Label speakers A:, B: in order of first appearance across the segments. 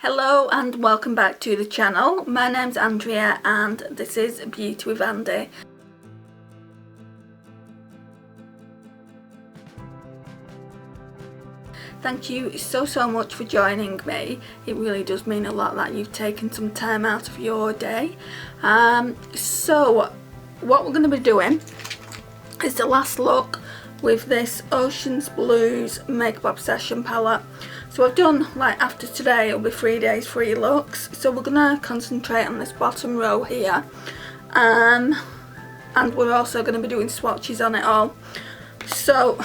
A: Hello and welcome back to the channel. My name's Andrea and this is Beauty with Andy. Thank you so much for joining me. It really does mean a lot that you've taken some time out of your day. So what we're going to be doing is the last look with this Ocean's Blues Makeup Obsession palette. So I've done, like, after today it'll be 3 days, 3 looks. So we're going to concentrate on this bottom row here. And we're also going to be doing swatches on it all. So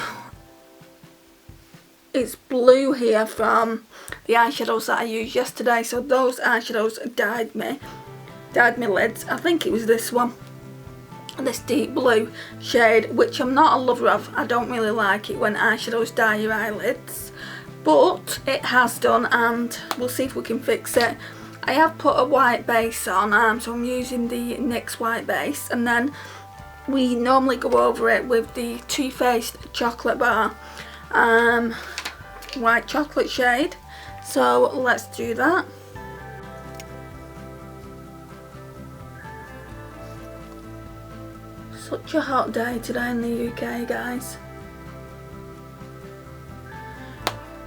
A: it's blue here from the eyeshadows that I used yesterday. So those eyeshadows dyed my lids. I think it was this one. This deep blue shade, which I'm not a lover of. I don't really like it when eyeshadows dye your eyelids, but it has done, and we'll see if we can fix it. I have put a white base on, so I'm using the NYX white base, and then we normally go over it with the Too Faced Chocolate Bar white chocolate shade. So let's do that. Such a hot day today in the UK, guys.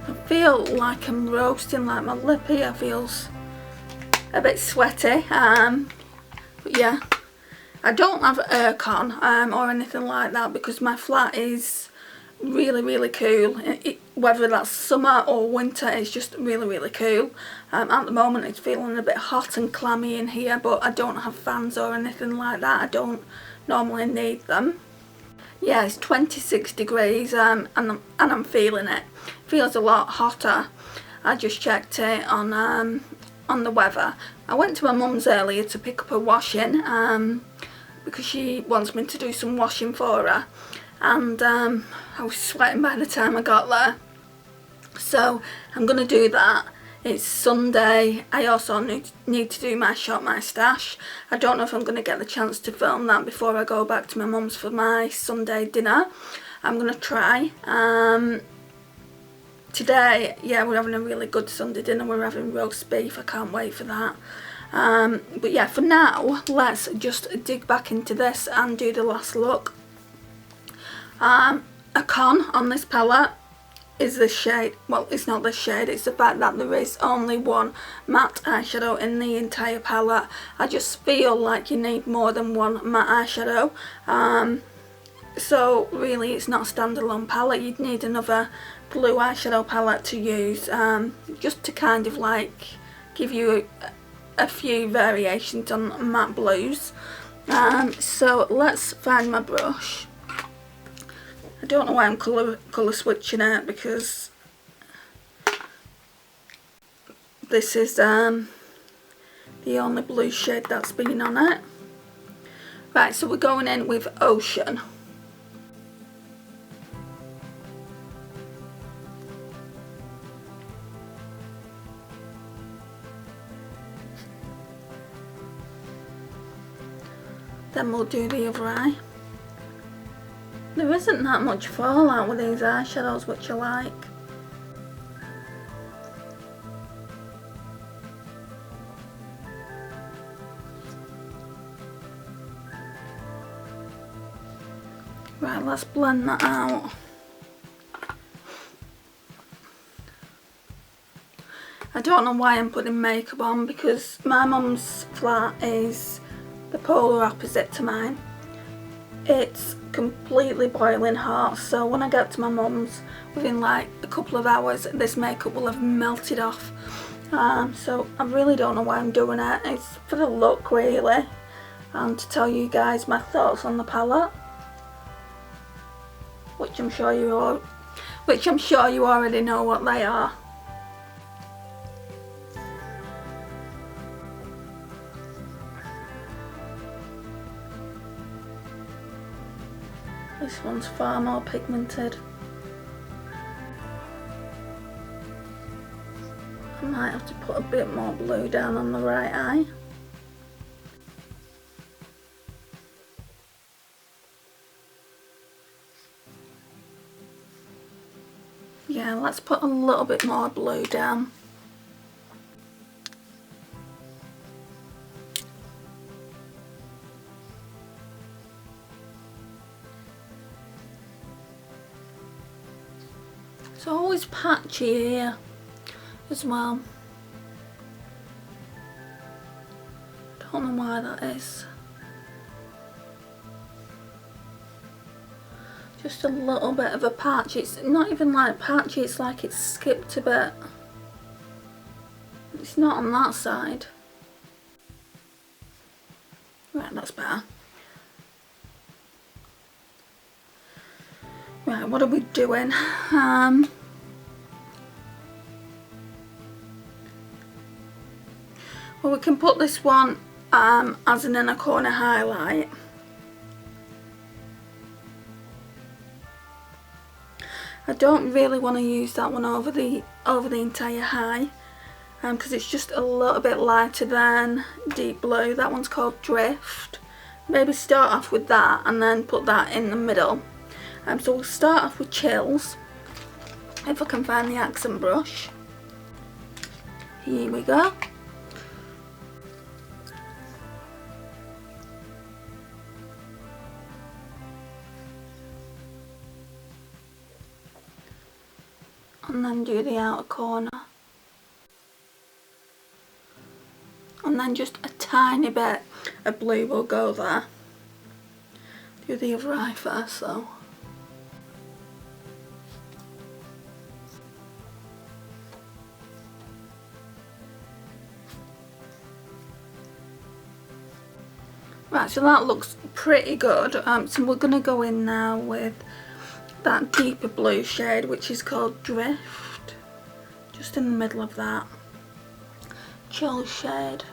A: I feel like I'm roasting, like my lip here feels a bit sweaty. But yeah, I don't have aircon or anything like that because my flat is really cool. Whether that's summer or winter, it's just really cool. At the moment it's feeling a bit hot and clammy in here, but I don't have fans or anything like that. I don't normally need them. Yeah, it's 26 degrees and I'm feeling it. Feels a lot hotter. I just checked it on the weather. I went to my mum's earlier to pick up her washing because she wants me to do some washing for her, and I was sweating by the time I got there. So I'm gonna do that. It's Sunday. I also need to do my Shop My Stash. I don't know if I'm going to get the chance to film that before I go back to my mum's for my Sunday dinner. I'm going to try. Today, yeah, we're having a really good Sunday dinner. We're having roast beef. I can't wait for that. But yeah, for now, let's just dig back into this and do the last look. A con on this palette is this shade. Well, it's not this shade, it's the fact that there is only one matte eyeshadow in the entire palette. I just feel like you need more than one matte eyeshadow. So really it's not a standalone palette. You'd need another blue eyeshadow palette to use, just to kind of like give you a few variations on matte blues. So let's find my brush. I don't know why I'm colour switching it, because this is the only blue shade that's been on it. Right, so we're going in with Ocean. Then we'll do the other eye. There isn't that much fallout with these eyeshadows, which I like. Right, let's blend that out. I don't know why I'm putting makeup on, because my mum's flat is the polar opposite to mine. It's completely boiling hot, so when I get to my mum's, within like a couple of hours this makeup will have melted off. So I really don't know why I'm doing it. It's for the look really, and to tell you guys my thoughts on the palette, which I'm sure you already know what they are. This one's far more pigmented. I might have to put a bit more blue down on the right eye. Yeah, let's put a little bit more blue down. It's always patchy here as well. Don't know why that is. Just a little bit of a patch. It's not even like patchy, it's like it's skipped a bit. It's not on that side. Right, that's better. Right, what are we doing? Well, we can put this one as an inner corner highlight. I don't really want to use that one over the entire high, because it's just a little bit lighter than deep blue. That one's called Drift. Maybe start off with that and then put that in the middle. So we'll start off with Chills, if I can find the accent brush. Here we go. And then do the outer corner. And then just a tiny bit of blue will go there. Do the other eye first though. Right, so that looks pretty good. So we're going to go in now with that deeper blue shade, which is called Drift, just in the middle of that chill shade,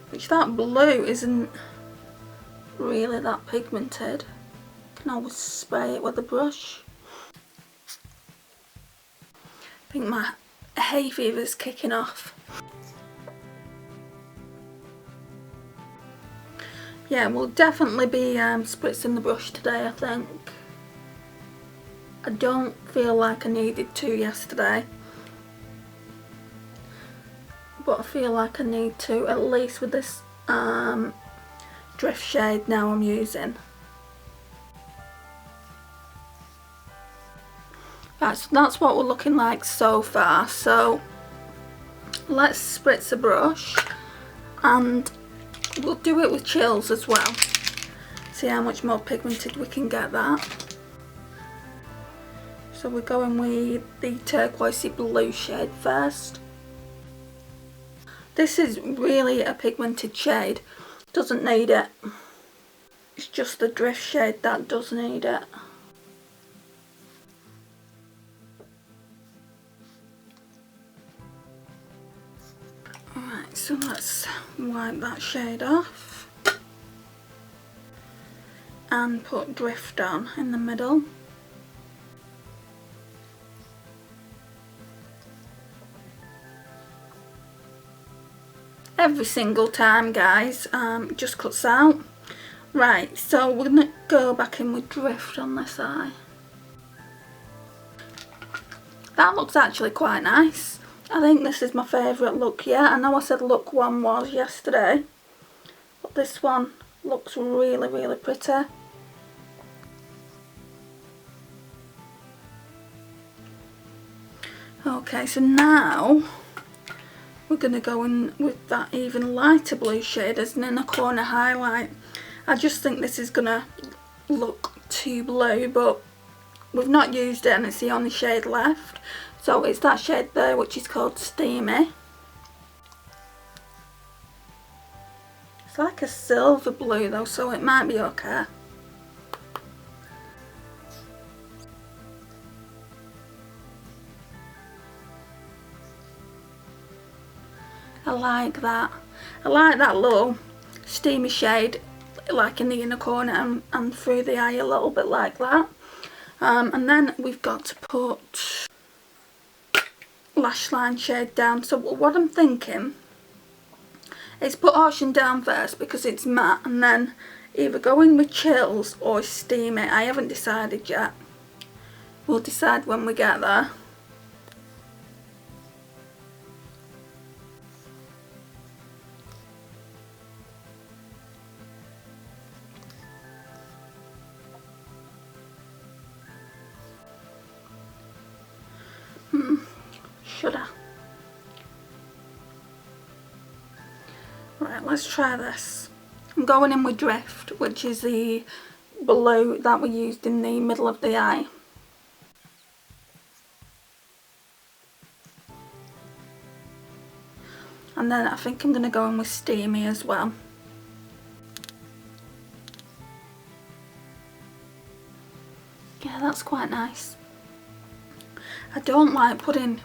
A: which that blue isn't really that pigmented. You can always spray it with a brush. I think my hay fever's kicking off. Yeah, we'll definitely be spritzing the brush today, I think. I don't feel like I needed to yesterday, but I feel like I need to, at least with this Drift shade now I'm using. Right, so that's what we're looking like so far. So let's spritz the brush, and we'll do it with Chills as well. See how much more pigmented we can get that. So we're going with the turquoisey blue shade first. This is really a pigmented shade, doesn't need it. It's just the Drift shade that does need it. Alright, so let's wipe that shade off and put Drift on in the middle. Every single time, guys, it just cuts out. Right, so we're going to go back in with Drift on this eye. That looks actually quite nice. I think this is my favourite look yet. I know I said look one was yesterday, but this one looks really, really pretty. Okay, so now we're going to go in with that even lighter blue shade as an inner corner highlight. I just think this is going to look too blue, but we've not used it and it's the only shade left. So it's that shade there, which is called Steamy. It's like a silver blue though, so it might be okay. I like that. I like that little steamy shade, like in the inner corner and through the eye a little bit like that. And then we've got to put lash line shade down. So what I'm thinking is put Ocean down first because it's matte, and then either go in with Chills or Steamy. I haven't decided yet. We'll decide when we get there. should I? Right, let's try this. I'm going in with Drift, which is the blue that we used in the middle of the eye. And then I think I'm going to go in with Steamy as well. Yeah, that's quite nice. I don't like putting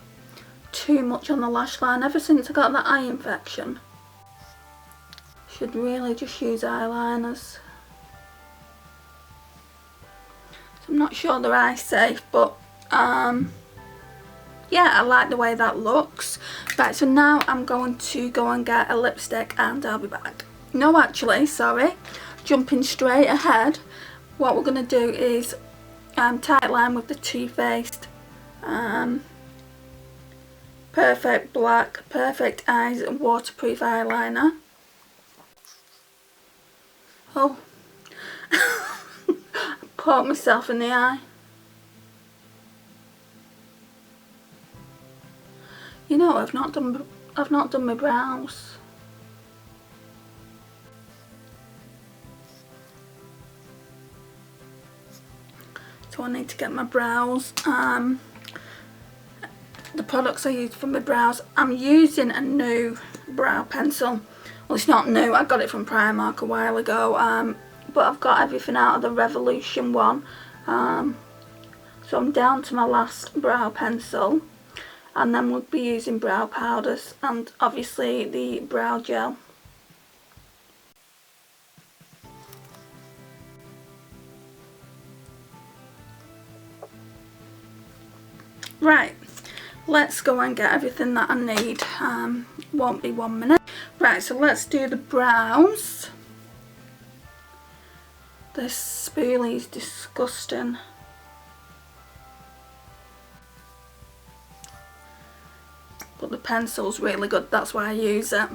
A: too much on the lash line ever since I got that eye infection. Should really just use eyeliners. So I'm not sure they're eye safe, but yeah, I like the way that looks. Right, so now I'm going to go and get a lipstick and I'll be back. No, actually, sorry. Jumping straight ahead, what we're going to do is tight line with the Too Faced Perfect Black, Perfect Eyes Waterproof Eyeliner. Oh, poked myself in the eye. You know, I've not done my brows. So I need to get my brows. The products I use for my brows, I'm using a new brow pencil. Well, it's not new, I got it from Primark a while ago, but I've got everything out of the Revolution one. So I'm down to my last brow pencil, and then we'll be using brow powders and obviously the brow gel. Right, let's go and get everything that I need. Won't be 1 minute. Right, so let's do the brows. This spoolie is disgusting. But the pencil's really good, that's why I use it.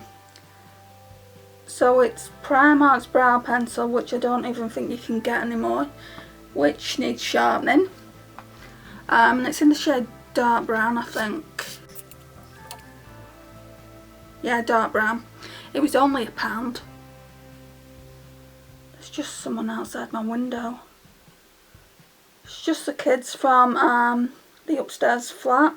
A: So it's Primark's brow pencil, which I don't even think you can get anymore, which needs sharpening. And it's in the shade dark brown, I think. Yeah, dark brown. It was only £1. There's just someone outside my window. It's just the kids from the upstairs flat.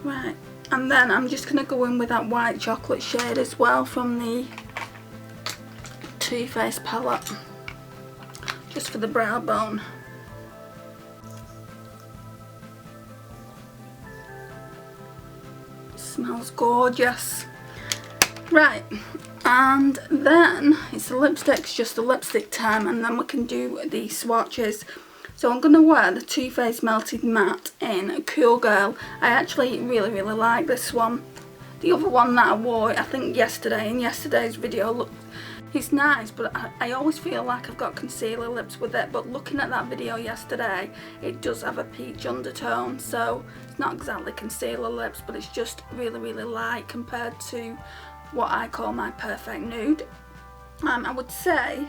A: Right, and then I'm just going to go in with that white chocolate shade as well from the Too Faced palette, just for the brow bone. Smells gorgeous. Right, and then it's the lipsticks, just the lipstick time, and then we can do the swatches. So I'm going to wear the Too Faced Melted Matte in Cool Girl. I actually really like this one. The other one that I wore, I think yesterday, in yesterday's video, look, it's nice, but I always feel like I've got concealer lips with it. But looking at that video yesterday, it does have a peach undertone. So it's not exactly concealer lips, but it's just really light compared to what I call my perfect nude. I would say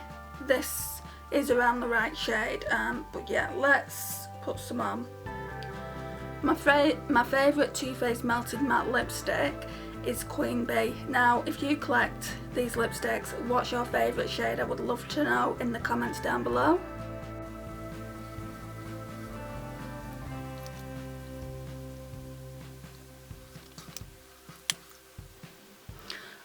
A: this is around the right shade, but yeah, let's put some on. My favourite Too Faced Melted Matte lipstick is Queen Bee. Now, if you collect these lipsticks, what's your favourite shade? I would love to know in the comments down below.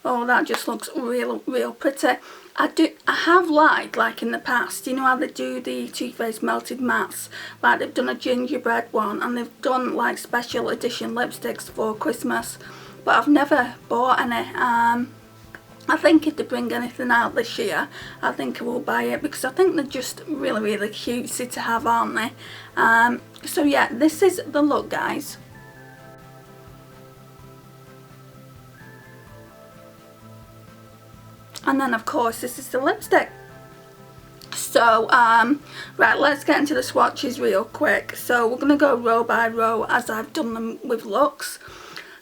A: Oh, that just looks real pretty. I have liked, like in the past, you know how they do the Too Faced Melted Mattes, like they've done a gingerbread one and they've done like special edition lipsticks for Christmas, but I've never bought any. I think if they bring anything out this year, I think I will buy it, because I think they're just really cutesy to have, aren't they? So yeah, this is the look, guys. And then of course this is the lipstick. So right, let's get into the swatches real quick. So we're going to go row by row as I've done them with looks.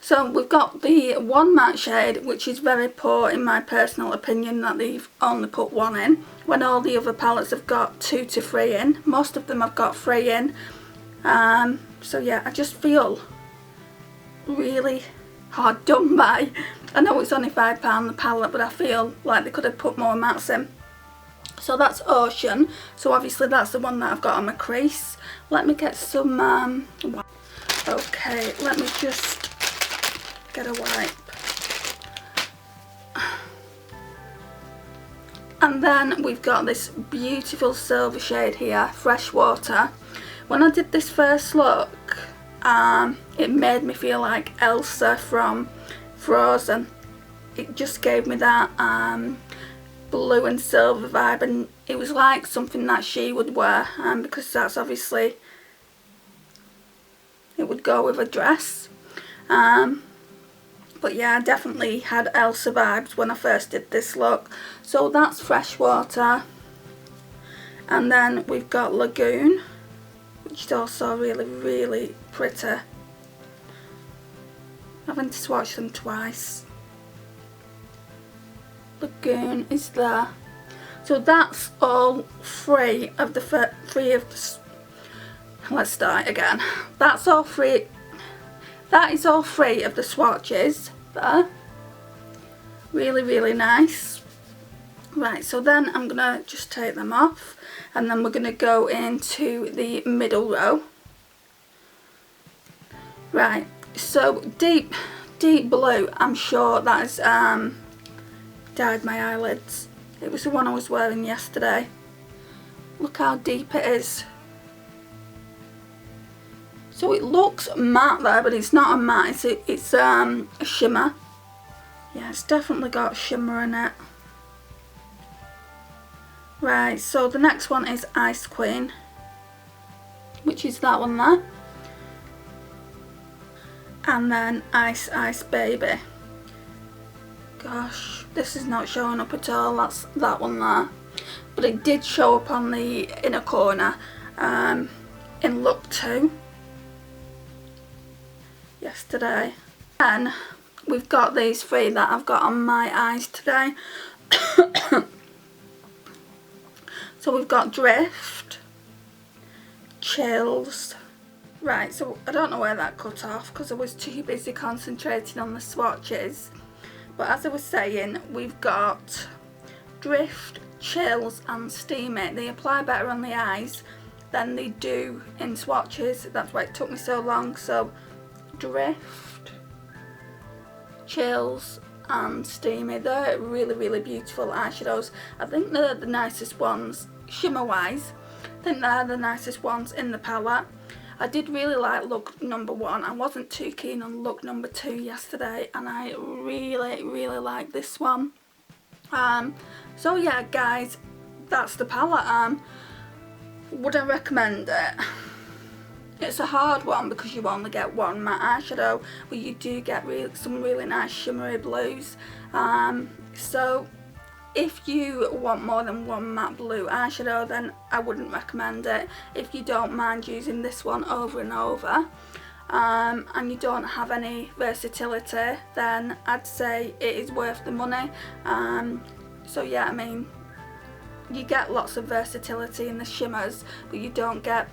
A: So we've got the one matte shade, which is very poor in my personal opinion that they've only put one in, when all the other palettes have got 2 to 3 in. Most of them have got 3 in. So yeah, I just feel really hard done by. I know it's only £5 the palette, but I feel like they could have put more mattes in. So that's Ocean. So obviously that's the one that I've got on my crease. Let me get some okay, let me just get a wipe. And then we've got this beautiful silver shade here, Freshwater. When I did this first look, it made me feel like Elsa from Frozen. It just gave me that blue and silver vibe, and it was like something that she would wear, because that's obviously, it would go with a dress. But yeah, I definitely had Elsa vibes when I first did this look. So that's Freshwater. And then we've got Lagoon, which is also really, really pretty. I'm having to swatch them twice. Lagoon is there. So that's all 3 of the let's start again. That's all 3. That is all 3 of the swatches there. Really, really nice. Right, so then I'm gonna just take them off, and then we're gonna go into the middle row. Right, so deep blue, I'm sure that has dyed my eyelids. It was the one I was wearing yesterday. Look how deep it is. So it looks matte there, but it's not a matte, it's a shimmer. Yeah, it's definitely got shimmer in it. Right, so the next one is Ice Queen, which is that one there. And then Ice Ice Baby. Gosh, this is not showing up at all, that's that one there. But it did show up on the inner corner in look 2. Yesterday. And we've got these 3 that I've got on my eyes today. So we've got Drift, Chills. Right, so I don't know where that cut off because I was too busy concentrating on the swatches. But as I was saying, we've got Drift, Chills and Steamy. They apply better on the eyes than they do in swatches. That's why it took me so long. So Drift, Chills and Steamy, they're really, really beautiful eyeshadows. I think they're the nicest ones shimmer wise. I think they're the nicest ones in the palette. I did really like look number 1. I wasn't too keen on look number 2 yesterday, and I really, really like this one. So yeah guys, that's the palette. Would I recommend it? It's a hard one because you only get one matte eyeshadow, but you do get some really nice shimmery blues. So if you want more than one matte blue eyeshadow, then I wouldn't recommend it. If you don't mind using this one over and over, and you don't have any versatility, then I'd say it is worth the money. So yeah, I mean, you get lots of versatility in the shimmers, but you don't get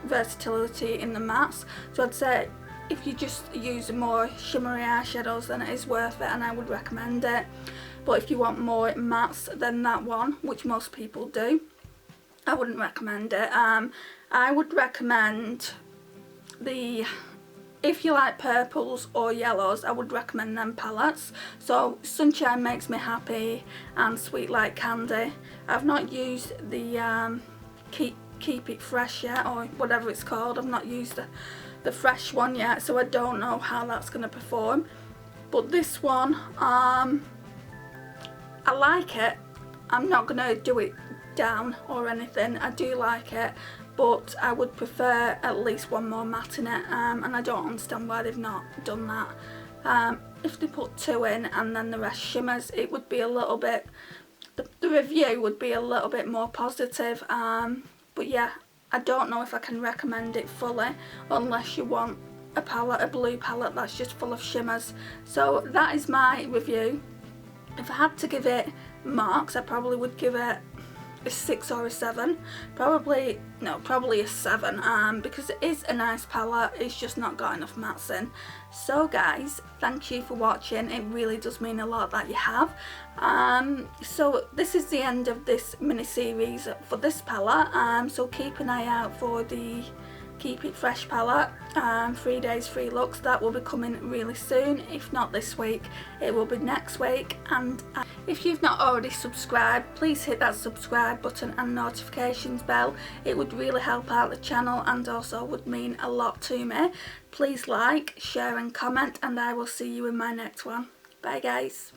A: versatility in the mattes. So I'd say if you just use more shimmery eyeshadows, then it is worth it and I would recommend it. But if you want more mattes than that one, which most people do, I wouldn't recommend it. I would recommend if you like purples or yellows, I would recommend them palettes. So Sunshine Makes Me Happy and Sweet Like Candy. I've not used the Keep It Fresh yet, or whatever it's called. I've not used the fresh one yet, so I don't know how that's going to perform. But this one, I like it. I'm not going to do it down or anything. I do like it, but I would prefer at least one more matte in it, and I don't understand why they've not done that. If they put 2 in and then the rest shimmers, it would be a little bit, the review would be a little bit more positive. But yeah, I don't know if I can recommend it fully unless you want a palette, a blue palette that's just full of shimmers. So that is my review. If I had to give it marks, I probably would give it a 6 or a 7. Probably a 7, because it is a nice palette, it's just not got enough mattes in. So guys, thank you for watching, it really does mean a lot that you have. So this is the end of this mini series for this palette, so keep an eye out for the Keep It Fresh palette, 3 days 3 looks. That will be coming really soon. If not this week, it will be next week. And if you've not already subscribed, please hit that subscribe button and notifications bell. It would really help out the channel and also would mean a lot to me. Please like, share and comment, and I will see you in my next one. Bye guys.